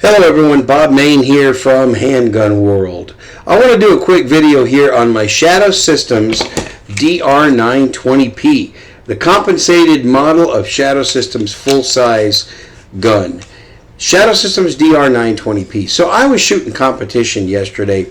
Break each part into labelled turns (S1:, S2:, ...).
S1: Hello everyone, Bob Main here from Handgun World. I want to do a quick video here on my Shadow Systems DR920P, the compensated model of Shadow Systems full-size gun. Shadow Systems DR920P. So I was shooting competition yesterday,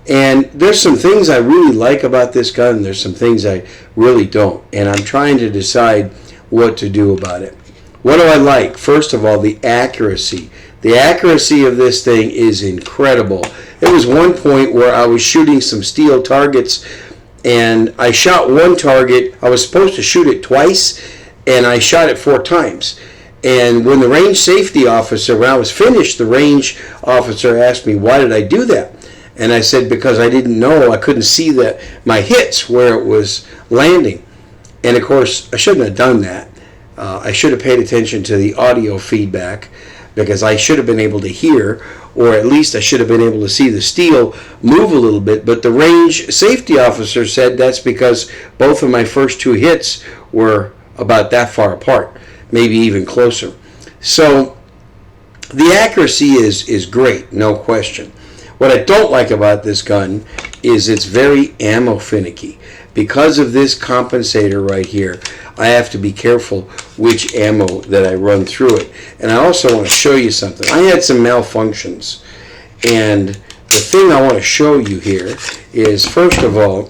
S1: and there's some things I really like about this gun, and there's some things I really don't, and I'm trying to decide what to do about it. What do I like? First of all, the accuracy. The accuracy of this thing is incredible. There was one point where I was shooting some steel targets, and I shot one target. I was supposed to shoot it twice, and I shot it 4 times. And when the range safety officer, when I was finished, the range officer asked me, why did I do that? And I said, because I didn't know, I couldn't see my hits where it was landing. And of course, I shouldn't have done that. I should have paid attention to the audio feedback, because I should have been able to hear, or at least I should have been able to see the steel move a little bit. But the range safety officer said that's because both of my first 2 hits were about that far apart, maybe even closer. So the accuracy is great, no question. What I don't like about this gun is it's very ammo finicky. Because of this compensator right here, I have to be careful which ammo that I run through it. And I also want to show you something. I had some malfunctions, and the thing I want to show you here is, first of all,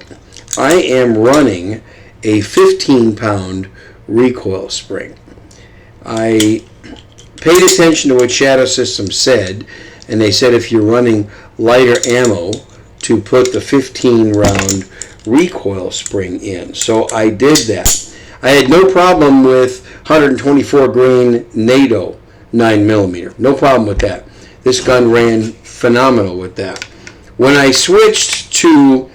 S1: I am running a 15-pound recoil spring. I paid attention to what Shadow Systems said, and they said if you're running lighter ammo to put the 15-round recoil spring in. So I did that. I had no problem with 124 grain NATO 9mm. No problem with that. This gun ran phenomenal with that. When I switched to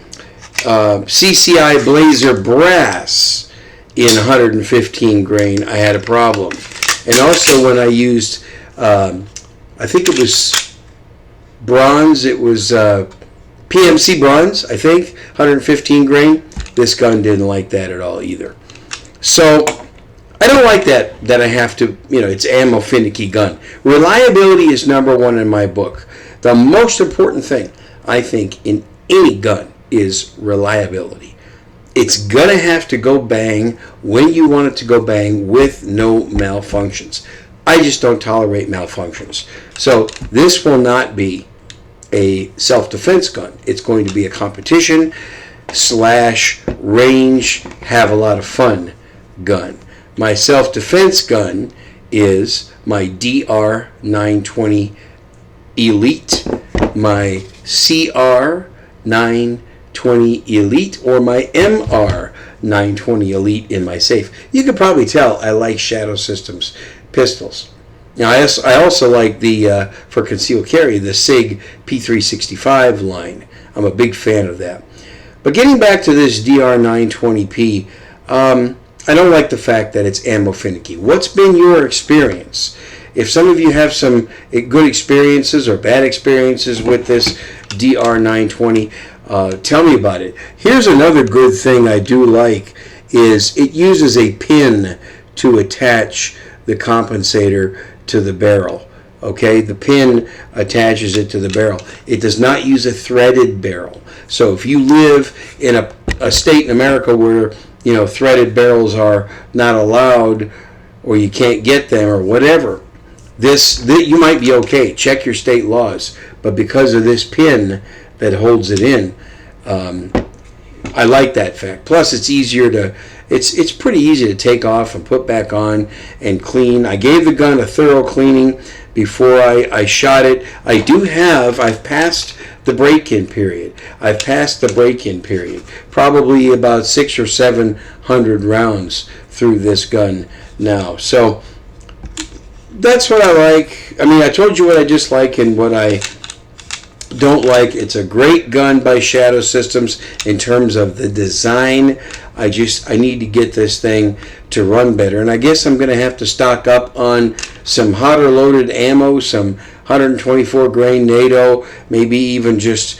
S1: CCI Blazer brass in 115 grain, I had a problem. And also when I used, I think it was bronze, it was PMC bronze, I think, 115 grain. This gun didn't like that at all either. So I don't like that I have to, it's ammo finicky gun. Reliability is number 1 in my book. The most important thing, I think, in any gun is reliability. It's going to have to go bang when you want it to go bang with no malfunctions. I just don't tolerate malfunctions. So this will not be a self-defense gun. It's going to be a competition / range, have a lot of fun gun. My self-defense gun is my DR920 Elite, my CR920 Elite, or my MR920 Elite in my safe. You can probably tell I like Shadow Systems pistols. Now, I also like the, for concealed carry, the SIG P365 line. I'm a big fan of that. But getting back to this DR920P, I don't like the fact that it's ammo finicky. What's been your experience? If some of you have some good experiences or bad experiences with this DR920, tell me about it. Here's another good thing I do like, is it uses a pin to attach the compensator to the barrel. Okay, the pin attaches it to the barrel. It does not use a threaded barrel. So if you live in a state in America where threaded barrels are not allowed, or you can't get them, or whatever, this you might be okay. Check your state laws. But because of this pin that holds it in, I like that fact. Plus, it's easier to. It's pretty easy to take off and put back on and clean. I gave the gun a thorough cleaning before I shot it. I've passed the break-in period. Probably about 600 or 700 rounds through this gun now. So that's what I like. I mean, I told you what I dislike and what I don't like. It's a great gun by Shadow Systems in terms of the design. I need to get this thing to run better, and I guess I'm going to have to stock up on some hotter loaded ammo, some 124 grain NATO, maybe even just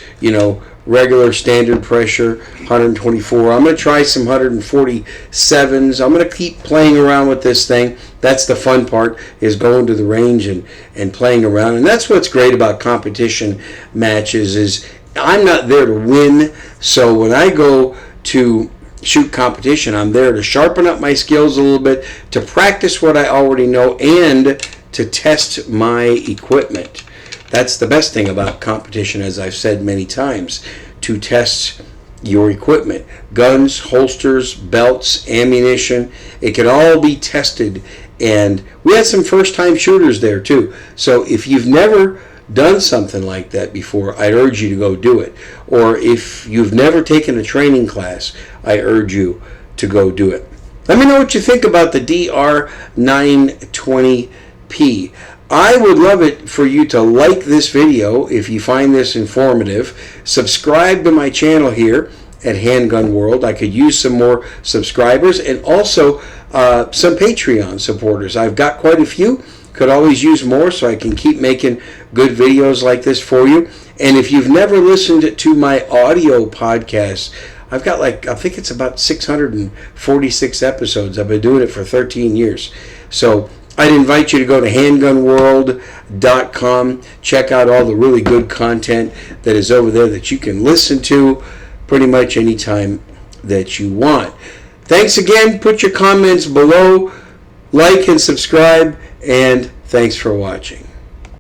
S1: regular standard pressure, 124. I'm going to try some 147s. I'm going to keep playing around with this thing. That's the fun part, is going to the range and playing around. And that's what's great about competition matches, is I'm not there to win. So when I go to shoot competition, I'm there to sharpen up my skills a little bit, to practice what I already know, and to test my equipment. That's the best thing about competition, as I've said many times, to test your equipment. Guns, holsters, belts, ammunition, it can all be tested. And we had some first-time shooters there too. So if you've never done something like that before, I urge you to go do it. Or if you've never taken a training class, I urge you to go do it. Let me know what you think about the DR920P. I would love it for you to like this video if you find this informative. Subscribe to my channel here at Handgun World. I could use some more subscribers, and also some Patreon supporters. I've got quite a few. Could always use more, so I can keep making good videos like this for you. And if you've never listened to my audio podcast, I've got I think it's about 646 episodes. I've been doing it for 13 years. So I'd invite you to go to handgunworld.com. Check out all the really good content that is over there that you can listen to pretty much anytime that you want. Thanks again. Put your comments below. Like and subscribe. And thanks for watching.